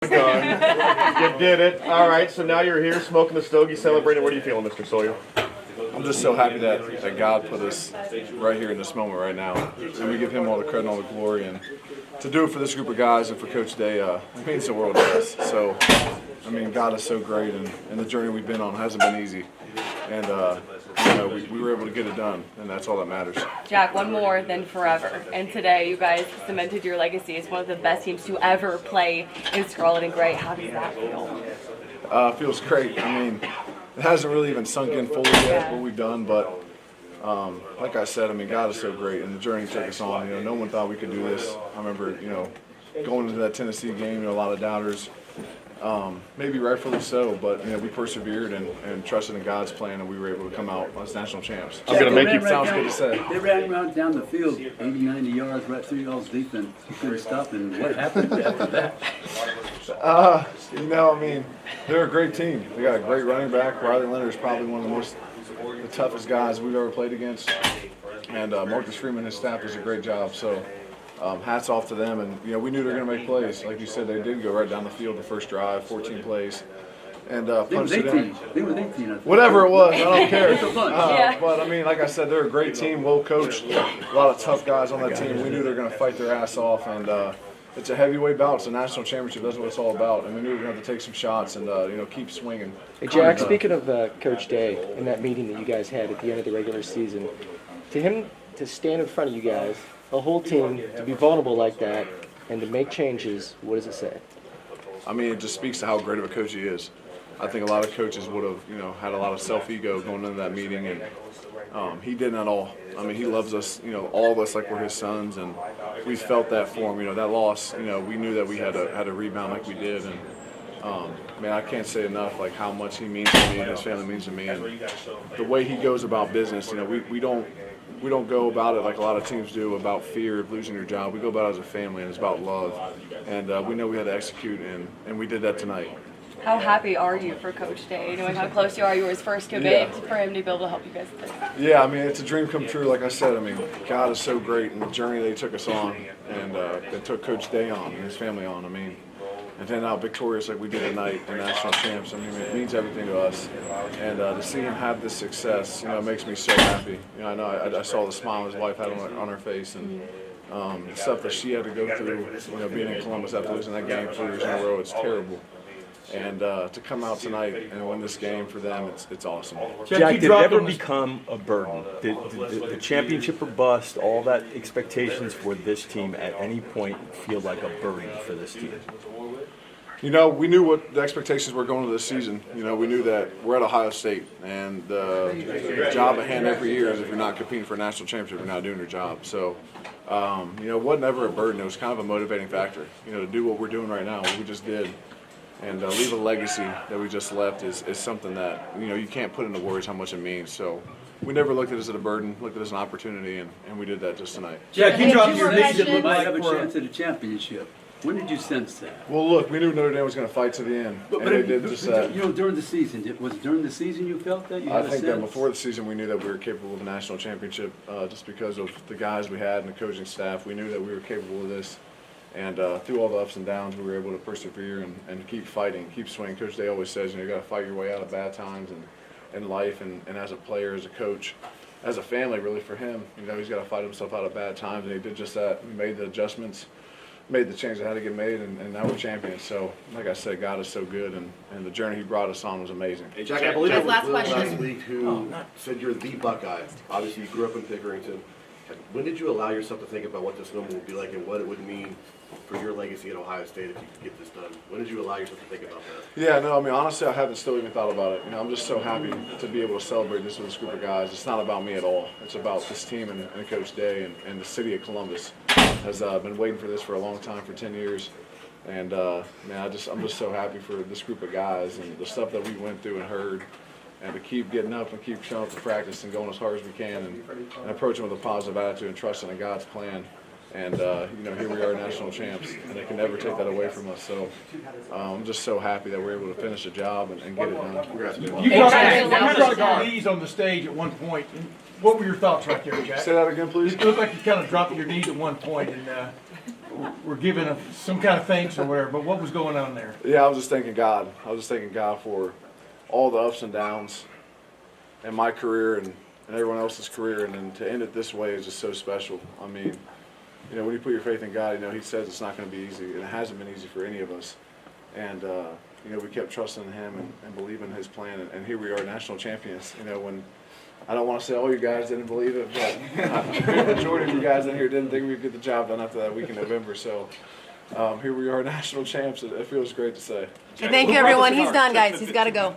You did it. All right, so now you're here smoking the stogie, celebrating. What are you feeling, Mr. Sawyer? I'm just so happy that God put us right here in this moment right now. And we give him all the credit and all the glory. And to do it for this group of guys and for Coach Day, it means the world to us. So, I mean, God is so great, and the journey we've been on hasn't been easy. And, we were able to get it done, and that's all that matters. Jack, one more than forever. And today you guys cemented your legacy as one of the best teams to ever play in Scarlet and Gray. How does that feel? It feels great. I mean, it hasn't really even sunk in fully yet what we've done, but like I said, I mean, God is so great, and the journey took us on. No one thought we could do this. I remember, going into that Tennessee game, a lot of doubters. Maybe rightfully so, but we persevered and trusted in God's plan, and we were able to come out as national champs. I'm gonna make you sounds good to say. They ran around down the field, 80, 90 yards, right through y'all's defense. You couldn't stop, and what happened after that? I mean, they're a great team. They got a great running back. Riley Leonard is probably one of the toughest guys we've ever played against, and Marcus Freeman and his staff does a great job. So. Hats off to them, and we knew they were going to make plays. Like you said, they did go right down the field the first drive, 14 plays, and punched it in. They were 18. Whatever it was, I don't care. Yeah. But I mean, like I said, they're a great team, well coached, a lot of tough guys on that team. We knew they were going to fight their ass off, and it's a heavyweight bout. It's a national championship. That's what it's all about. And we knew we were going to have to take some shots and keep swinging. Hey Jack, speaking of Coach Day and that meeting that you guys had at the end of the regular season, to him to stand in front of you guys, a whole team, to be vulnerable like that and to make changes, what does it say? I mean, it just speaks to how great of a coach he is. I think a lot of coaches would have, had a lot of self-ego going into that meeting, and he didn't at all. I mean, he loves us, all of us like we're his sons, and we felt that for him. That loss, we knew that we had to rebound like we did, and man, I can't say enough like how much he means to me and his family means to me, and the way he goes about business. We don't go about it like a lot of teams do about fear of losing your job. We go about it as a family, and it's about love. And we know we had to execute, and we did that tonight. How happy are you for Coach Day? Knowing how close you are, you were his first commit for him to be able to help you guys through. Yeah, I mean, it's a dream come true. Like I said, I mean, God is so great, and the journey they took us on, and they took Coach Day on and his family on. I mean, and then out victorious like we did tonight, the national champs. I mean, it means everything to us. And to see him have this success, makes me so happy. I know I saw the smile his wife had on her face, and the stuff that she had to go through, being in Columbus after losing that game 3 years in a row, it's terrible. And to come out tonight and win this game for them, it's awesome. Jack, did it ever become a burden? Did the championship or bust, all that expectations for this team at any point feel like a burden for this team? We knew what the expectations were going into this season. We knew that we're at Ohio State, and the job at hand every year is if you're not competing for a national championship, you're not doing your job. So, it wasn't ever a burden. It was kind of a motivating factor. To do what we're doing right now, what we just did, and leave a legacy that we just left is something that, you can't put into words how much it means. So we never looked at it as a burden, looked at it as an opportunity, and we did that just tonight. Jack, you dropped your knees. questions? You might have a chance at a championship. When did you sense that? Well, look, we knew Notre Dame was going to fight to the end, and they did just that. During the season, was it during the season you felt that? You had I a think that sense? before the season we knew that we were capable of a national championship just because of the guys we had and the coaching staff. We knew that we were capable of this. And through all the ups and downs, we were able to persevere and keep fighting, keep swinging. Coach Day always says, you got to fight your way out of bad times in life, and as a player, as a coach, as a family, really for him. He's got to fight himself out of bad times, and he did just that. He made the adjustments, made the changes that had to get made, and now we're champions. So, like I said, God is so good, and the journey he brought us on was amazing. Hey, Jack, I believe it was last Will question. last week who said you're the Buckeye. Obviously, you grew up in Pickerington. When did you allow yourself to think about what this number would be like and what it would mean for your legacy at Ohio State if you could get this done? When did you allow yourself to think about that? Yeah, no, I mean, honestly, I haven't still even thought about it. I'm just so happy to be able to celebrate this with this group of guys. It's not about me at all. It's about this team and Coach Day and the city of Columbus has been waiting for this for a long time, for 10 years. And, man, I'm just so happy for this group of guys and the stuff that we went through and heard, and to keep getting up and keep showing up to practice and going as hard as we can and approaching with a positive attitude and trusting in God's plan. And, here we are national champs, and they can never take that away from us. So I'm just so happy that we're able to finish the job and get it done. You dropped your knees on the stage at one point. What were your thoughts right there, Jack? Say that again, please. It looked like you kind of dropped your knees at one point, and were giving some kind of thanks or whatever, but what was going on there? Yeah, I was just thanking God. I was just thanking God for all the ups and downs in my career and everyone else's career, and then to end it this way is just so special. I mean, you know, when you put your faith in God, you know, He says it's not going to be easy, and it hasn't been easy for any of us. And you know, we kept trusting in Him and believing in His plan, and here we are, national champions. You know, when I don't want to say all you guys didn't believe it, but the majority of you guys in here didn't think we'd get the job done after that week in November. So here we are, national champs. It feels great to say. Thank you, everyone. He's done, guys. He's got to go.